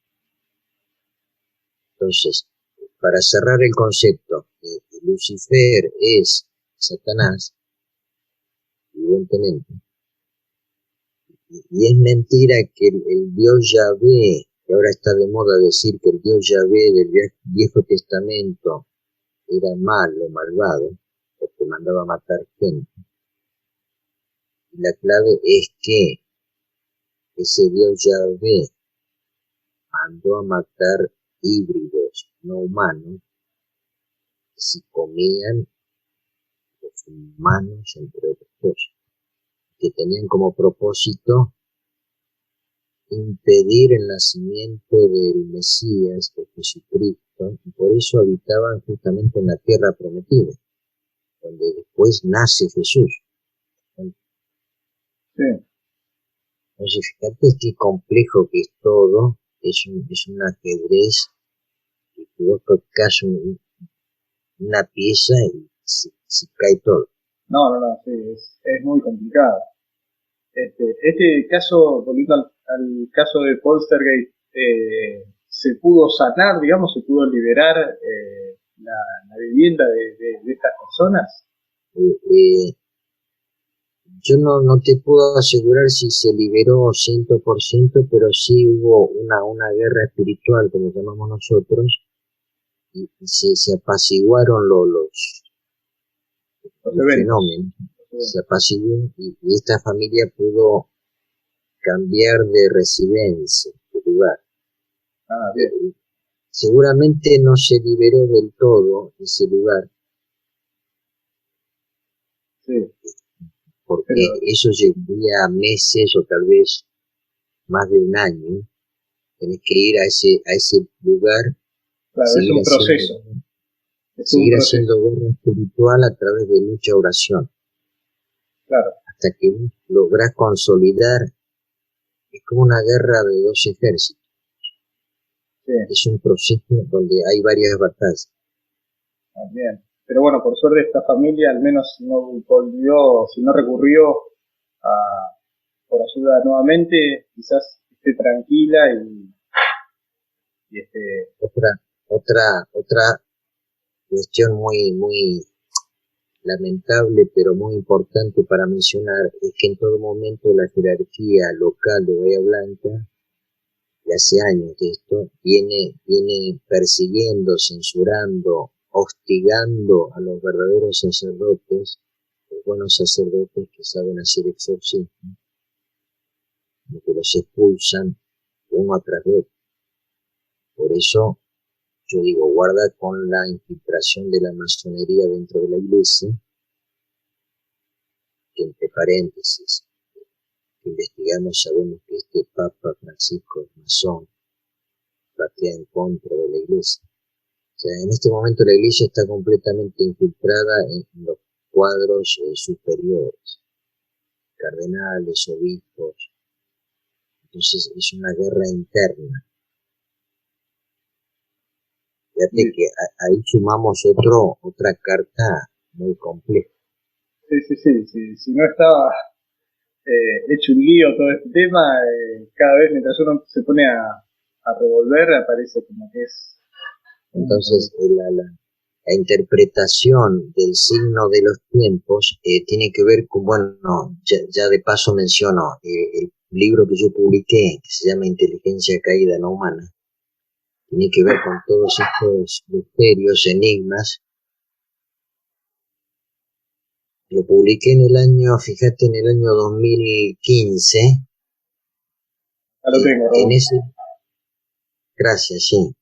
Entonces, para cerrar el concepto, Lucifer es Satanás, evidentemente, y es mentira que el Dios Yahvé, que ahora está de moda decir que el Dios Yahvé del Viejo Testamento era malo, malvado, porque mandaba a matar gente. Y la clave es que ese Dios Yahvé mandó a matar híbridos no humanos, que si comían los humanos, entre otras cosas, que tenían como propósito impedir el nacimiento del Mesías, de Jesucristo, y por eso habitaban justamente en la tierra prometida, donde después nace Jesús. Sí. Entonces, fíjate qué complejo que es todo, es un ajedrez, que vos tocas una pieza y se cae todo. No, sí, es muy complicado. Este caso, volviendo al caso de Poltergeist, se pudo sanar, digamos, se pudo liberar la vivienda de estas personas. Yo no te puedo asegurar si se liberó 100%, pero sí hubo una guerra espiritual, como llamamos nosotros, y se apaciguaron los fenómenos, se apaciguó, y esta familia pudo cambiar de residencia, de lugar. Bien. Seguramente no se liberó del todo ese lugar, Sí, porque eso llevaría meses o tal vez más de un año. Tenés que ir a ese lugar, claro, es un proceso. Seguir haciendo guerra espiritual a través de mucha oración. Claro. Hasta que lográs consolidar. Es como una guerra de dos ejércitos. Sí. Es un proceso donde hay varias batallas. Bien. Pero bueno, por suerte esta familia al menos no volvió, si no recurrió por ayuda nuevamente, quizás esté tranquila y Otra cuestión muy lamentable, pero muy importante para mencionar, es que en todo momento la jerarquía local de Bahía Blanca de hace años de esto, viene persiguiendo, censurando, hostigando a los verdaderos sacerdotes, los buenos sacerdotes que saben hacer exorcismo, que los expulsan uno tras de otro. Por eso yo digo, guarda con la infiltración de la masonería dentro de la iglesia, que entre paréntesis, que investigamos, sabemos que este Papa Francisco es masón, patria en contra de la iglesia. O sea, en este momento la iglesia está completamente infiltrada en los cuadros superiores, cardenales, obispos. Entonces es una guerra interna. Fíjate que ahí sumamos otra carta muy compleja. Sí. Si no estaba hecho un lío todo este tema, cada vez mientras uno se pone a revolver, aparece como que es... Entonces, la interpretación del signo de los tiempos tiene que ver con, bueno, ya de paso menciono el libro que yo publiqué, que se llama Inteligencia Caída No Humana, tiene que ver con todos estos misterios, enigmas. Lo publiqué en el año 2015. Ya lo tengo, Gracias, sí.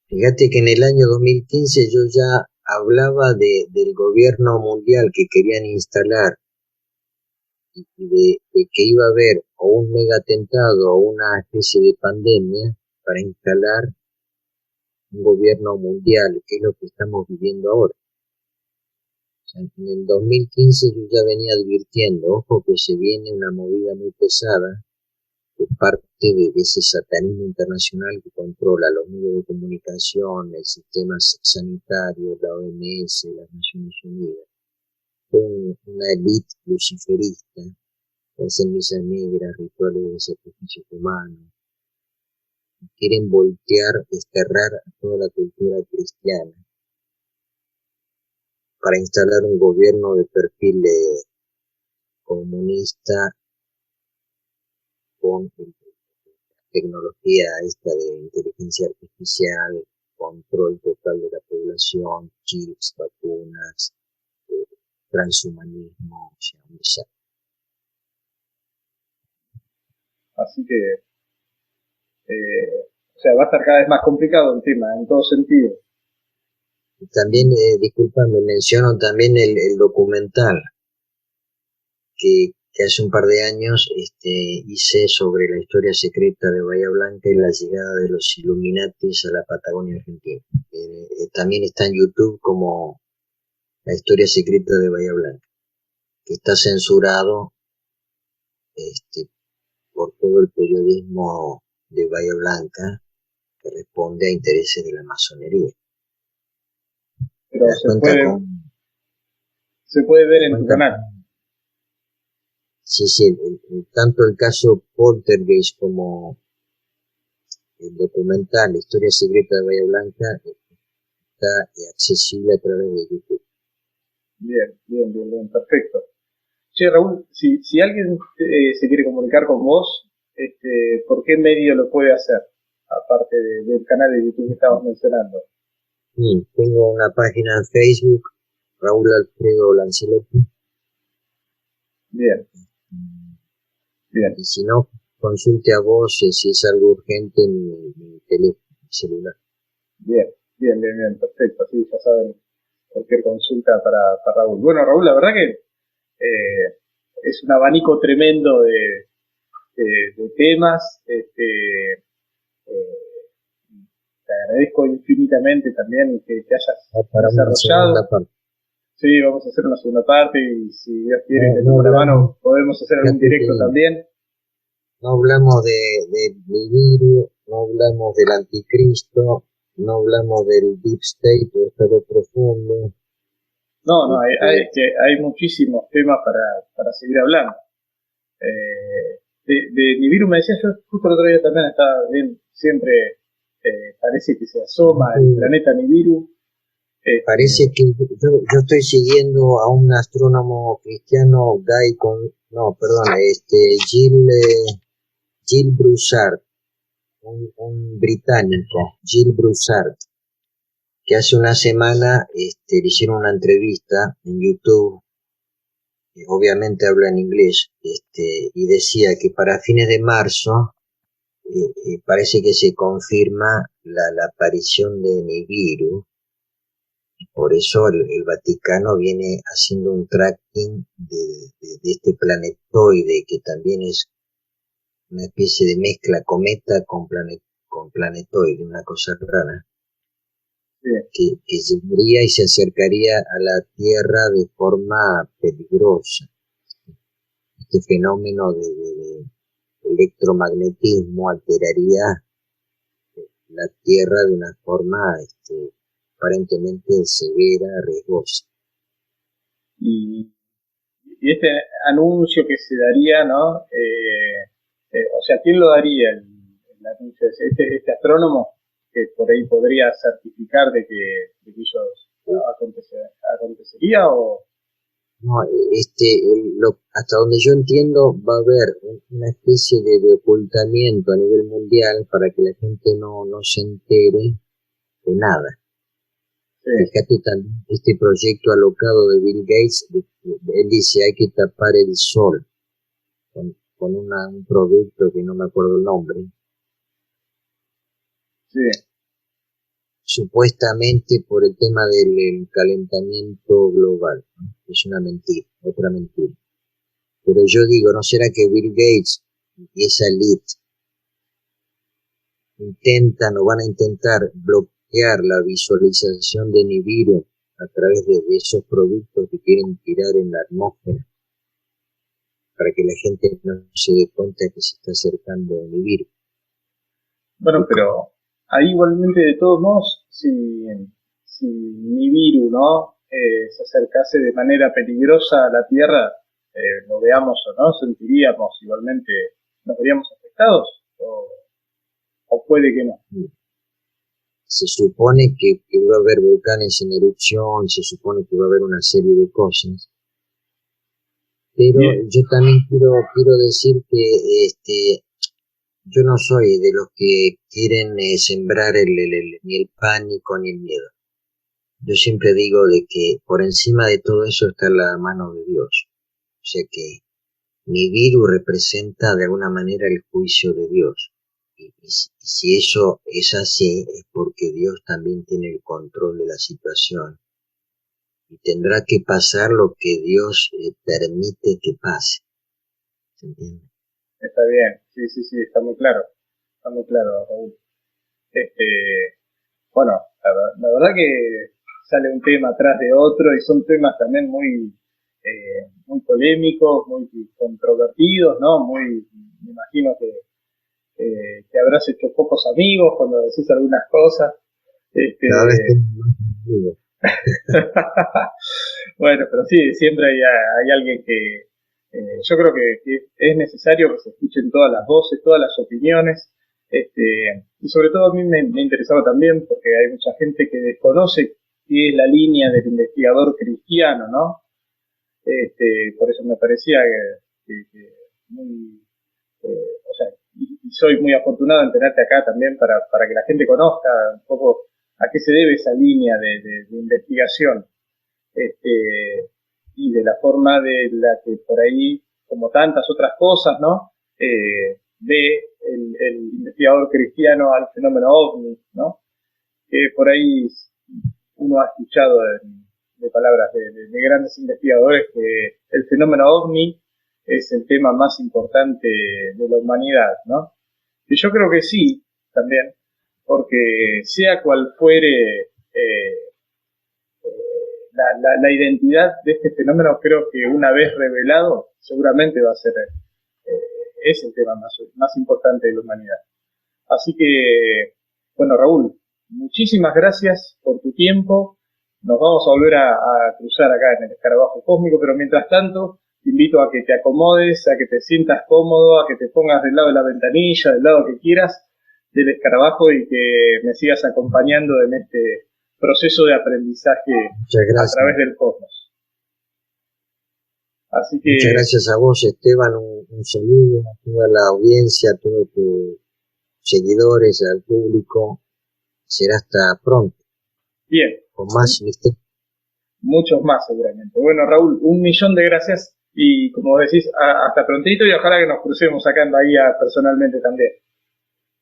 Fíjate que en el año 2015 yo ya hablaba del gobierno mundial que querían instalar y de que iba a haber o un mega atentado o una especie de pandemia para instalar un gobierno mundial, que es lo que estamos viviendo ahora. O sea, en el 2015 yo ya venía advirtiendo, ojo que se viene una movida muy pesada de parte de ese satanismo internacional que controla los medios de comunicación, el sistema sanitario, la OMS, las Naciones Unidas. Una élite luciferista que hacen misas negras, rituales de sacrificios humanos. Quieren voltear, desterrar a toda la cultura cristiana para instalar un gobierno de perfil comunista con tecnología esta de inteligencia artificial, control total de la población, chips, vacunas, transhumanismo, Así que, o sea, va a estar cada vez más complicado el tema, en todo sentido. También, disculpa, me menciono también el documental que hace un par de años hice sobre la historia secreta de Bahía Blanca y la llegada de los Illuminatis a la Patagonia Argentina. También está en YouTube como La historia secreta de Bahía Blanca, que está censurado por todo el periodismo de Bahía Blanca que responde a intereses de la masonería. Pero se puede ver en tu canal. Sí, tanto el caso Poltergeist como el documental La historia secreta de Bahía Blanca está accesible a través de YouTube. Bien, perfecto. Che, Raúl, si alguien se quiere comunicar con vos, ¿por qué medio lo puede hacer? Aparte del canal de YouTube que estabas mencionando. Sí, tengo una página en Facebook, Raúl Alfredo Lancelotti. Bien. Y si no, consulte a vos si es algo urgente en mi teléfono, mi celular. Bien, perfecto. Sí, ya saben, cualquier consulta para Raúl. Bueno, Raúl, la verdad que es un abanico tremendo de temas. Te agradezco infinitamente también que hayas desarrollado. Sí, vamos a hacer una segunda parte y si Dios quiere, te tomo la mano, podemos hacer algún directo también. No hablamos de Nibiru, no hablamos del anticristo, no hablamos del Deep State o Estado Profundo. No, hay muchísimos temas para seguir hablando. De Nibiru me decía, yo justo el otro día también estaba bien, siempre parece que se asoma el planeta Nibiru. Parece que yo estoy siguiendo a un astrónomo cristiano, Gilles Broussard, un británico, Gilles Broussard, que hace una semana le hicieron una entrevista en YouTube, obviamente habla en inglés, y decía que para fines de marzo parece que se confirma la aparición de Nibiru. Por eso el Vaticano viene haciendo un tracking de este planetoide, que también es una especie de mezcla cometa con planetoide, una cosa rara, Sí. que llegaría y se acercaría a la Tierra de forma peligrosa. Este fenómeno de electromagnetismo alteraría la Tierra de una forma aparentemente severa, riesgosa. Y, y este anuncio que se daría, ¿no? O sea, ¿quién lo daría el anuncio? Este astrónomo que por ahí podría certificar de que eso acontecería o... No, hasta donde yo entiendo va a haber una especie de ocultamiento a nivel mundial para que la gente no se entere de nada. Sí. Fíjate también este proyecto alocado de Bill Gates, él dice hay que tapar el sol con un producto que no me acuerdo el nombre, Sí. supuestamente por el tema del calentamiento global, ¿no? Es una mentira, otra mentira. Pero yo digo, ¿no será que Bill Gates y esa elite intentan o van a intentar bloquear la visualización de Nibiru a través de esos productos que quieren tirar en la atmósfera, para que la gente no se dé cuenta que se está acercando a Nibiru? Bueno, pero ahí igualmente de todos modos, si Nibiru, ¿no? Se acercase de manera peligrosa a la Tierra, lo veamos o no, sentiríamos igualmente, nos veríamos afectados o puede que no. Se supone que va a haber volcanes en erupción, se supone que va a haber una serie de cosas, pero Bien. yo también quiero decir que yo no soy de los que quieren sembrar ni el pánico ni el miedo. Yo siempre digo de que por encima de todo eso está la mano de Dios. O sea que Nibiru representa de alguna manera el juicio de Dios. Y si eso es así, es porque Dios también tiene el control de la situación. Y tendrá que pasar lo que Dios permite que pase. ¿Se entiende? Está bien, sí, está muy claro, Raúl. Bueno, la verdad que sale un tema atrás de otro y son temas también muy polémicos, muy controvertidos, ¿no? Me imagino que habrás hecho pocos amigos cuando decís algunas cosas. Cada vez Este, tengo más amigos. bueno, pero sí, siempre hay alguien que yo creo que es necesario que se escuchen todas las voces, todas las opiniones, y sobre todo a mí me interesaba también porque hay mucha gente que desconoce qué es la línea del investigador cristiano, ¿no? Por eso me parecía que muy, o sea, y soy muy afortunado en tenerte acá también para que la gente conozca un poco a qué se debe esa línea de investigación, este, y de la forma de la que por ahí, como tantas otras cosas, ¿no? Ve el investigador cristiano al fenómeno ovni, ¿no? Que por ahí uno ha escuchado de palabras de grandes investigadores que el fenómeno ovni es el tema más importante de la humanidad, ¿no? Y yo creo que sí, también, porque sea cual fuere la identidad de este fenómeno, creo que una vez revelado, seguramente va a ser, es el tema más importante de la humanidad. Así que, bueno, Raúl, muchísimas gracias por tu tiempo. Nos vamos a volver a cruzar acá en el escarabajo cósmico, pero mientras tanto, te invito a que te acomodes, a que te sientas cómodo, a que te pongas del lado de la ventanilla, del lado que quieras del escarabajo y que me sigas acompañando en este proceso de aprendizaje a través del cosmos. Así que... Muchas gracias a vos, Esteban, un saludo a toda la audiencia, a todo tu seguidores, al público. Será hasta pronto. Bien. Con más misterio. Muchos más seguramente. Bueno, Raúl, 1.000.000 de gracias y como decís, hasta prontito y ojalá que nos crucemos acá en Bahía personalmente también.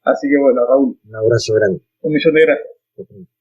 Así que bueno, Raúl. Un abrazo grande. 1.000.000 de gracias.